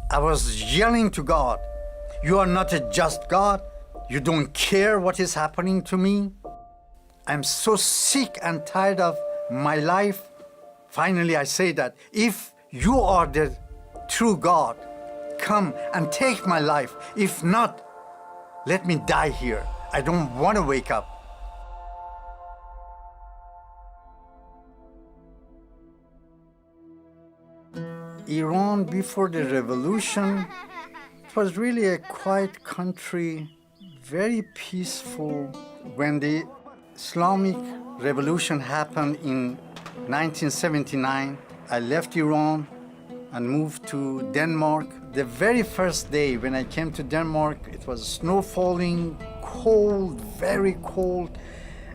I was yelling to God, "You are not a just God. You don't care what is happening to me. I'm so sick and tired of my life." Finally, I say that if you are the true God, come and take my life. If not, let me die here. I don't want to wake up. Iran before the revolution, it was really a quiet country, very peaceful. When the Islamic revolution happened in 1979, I left Iran and moved to Denmark. The very first day when I came to Denmark, it was snow falling, cold, very cold.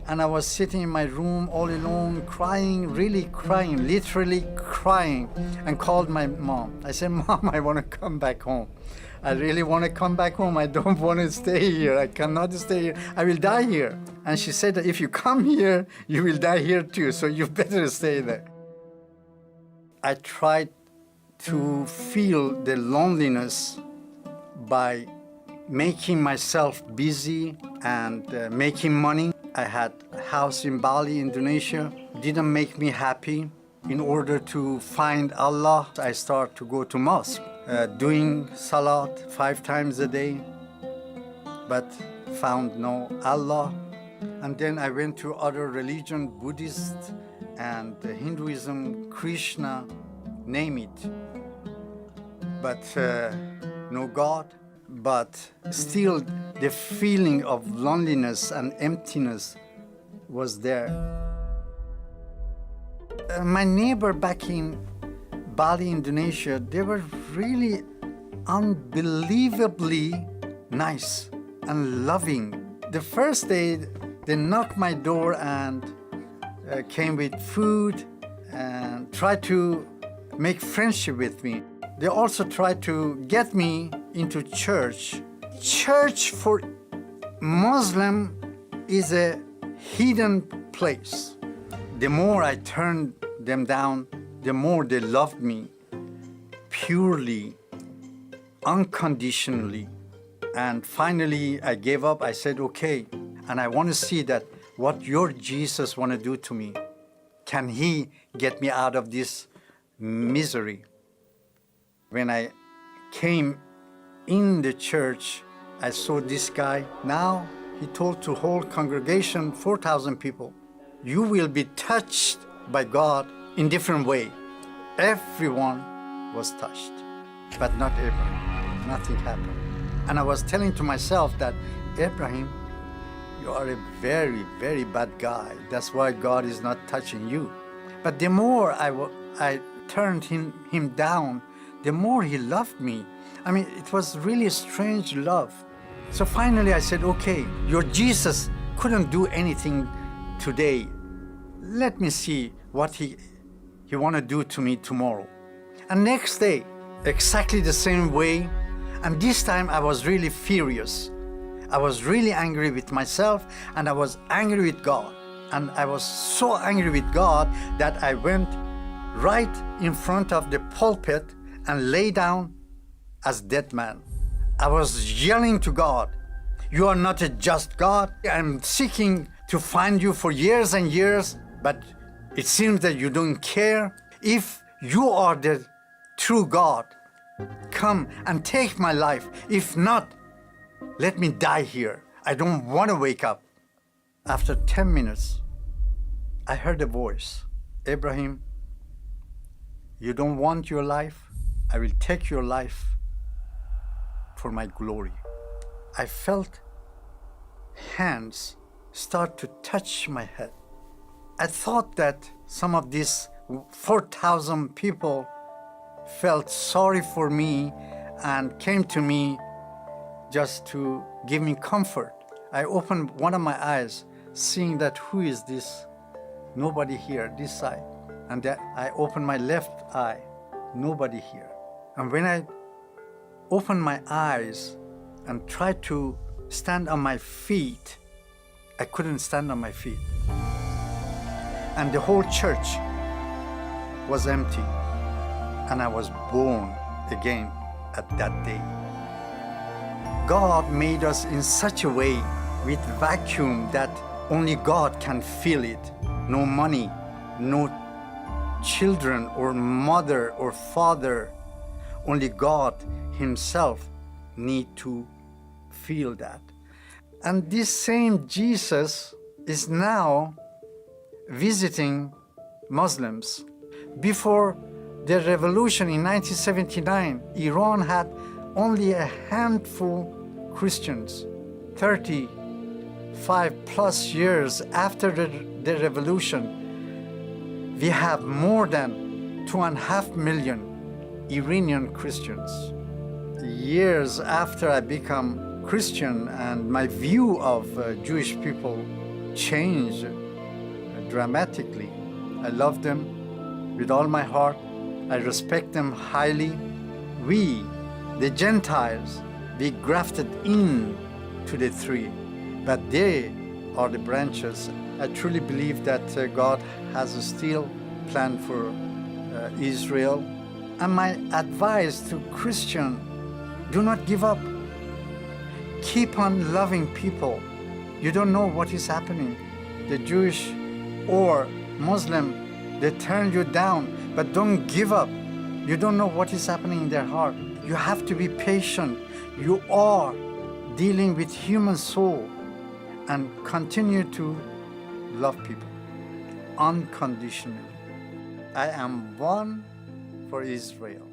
And I was sitting in my room all alone, crying, really crying, literally crying, and called my mom. I said, "Mom, I want to come back home. I really want to come back home. I don't want to stay here. I cannot stay here. I will die here." And she said that if you come here, you will die here too, so you better stay there. I tried to feel the loneliness by making myself busy and making money. I had a house in Bali, Indonesia. Didn't make me happy. In order to find Allah, I started to go to mosque, doing salat 5 times a day, but found no Allah. And then I went to other religion, Buddhist and Hinduism, Krishna, name it. But no God. But still, the feeling of loneliness and emptiness was there. My neighbor back in Bali, Indonesia, they were really unbelievably nice and loving. The first day, they knocked my door and came with food and tried to make friendship with me. They also tried to get me into church. Church for Muslim is a hidden place. The more I turned them down, the more they loved me purely, unconditionally. And finally, I gave up. I said, "Okay, and I want to see that what your Jesus want to do to me. Can he get me out of this misery?" When I came in the church, I saw this guy. Now he told to whole congregation, 4,000 people, "You will be touched by God in different way." Everyone was touched, but not Ibrahim. Nothing happened. And I was telling to myself that, "Ibrahim, you are a very, very bad guy. That's why God is not touching you." But the more I turned him down, the more he loved me. I mean, it was really a strange love. So finally I said, "Okay, your Jesus couldn't do anything today. Let me see what he want to do to me tomorrow." And next day, exactly the same way. And this time I was really furious. I was really angry with myself, and I was angry with God. And I was so angry with God that I went right in front of the pulpit and lay down as dead man. I was yelling to God, "You are not a just God. I'm seeking to find you for years and years, but it seems that you don't care. If you are the true God, come and take my life. If not, let me die here. I don't want to wake up." After 10 minutes, I heard a voice, "Ibrahim, you don't want your life? I will take your life for my glory." I felt hands start to touch my head. I thought that some of these 4,000 people felt sorry for me and came to me just to give me comfort. I opened one of my eyes, seeing that who is this? Nobody here, this side. And then I opened my left eye, nobody here. And when I opened my eyes and tried to stand on my feet, I couldn't stand on my feet. And the whole church was empty. And I was born again. at that day. God made us in such a way with vacuum that only God can fill it. No money, no children or mother or father. Only God Himself need to feel that. And this same Jesus is now visiting Muslims. Before the revolution in 1979, Iran had only a handful Christians. 35 plus years after the revolution, we have more than 2.5 million Iranian Christians. Years after I become Christian and my view of Jewish people changed dramatically. I love them with all my heart. I respect them highly. We, the Gentiles, we grafted in to the tree, but they are the branches. I truly believe that God has a still plan for Israel. And my advice to Christian, do not give up. Keep on loving people. You don't know what is happening. The Jewish or Muslim, they turn you down, but don't give up. You don't know what is happening in their heart. You have to be patient. You are dealing with human soul, and continue to love people unconditionally. I am one for Israel.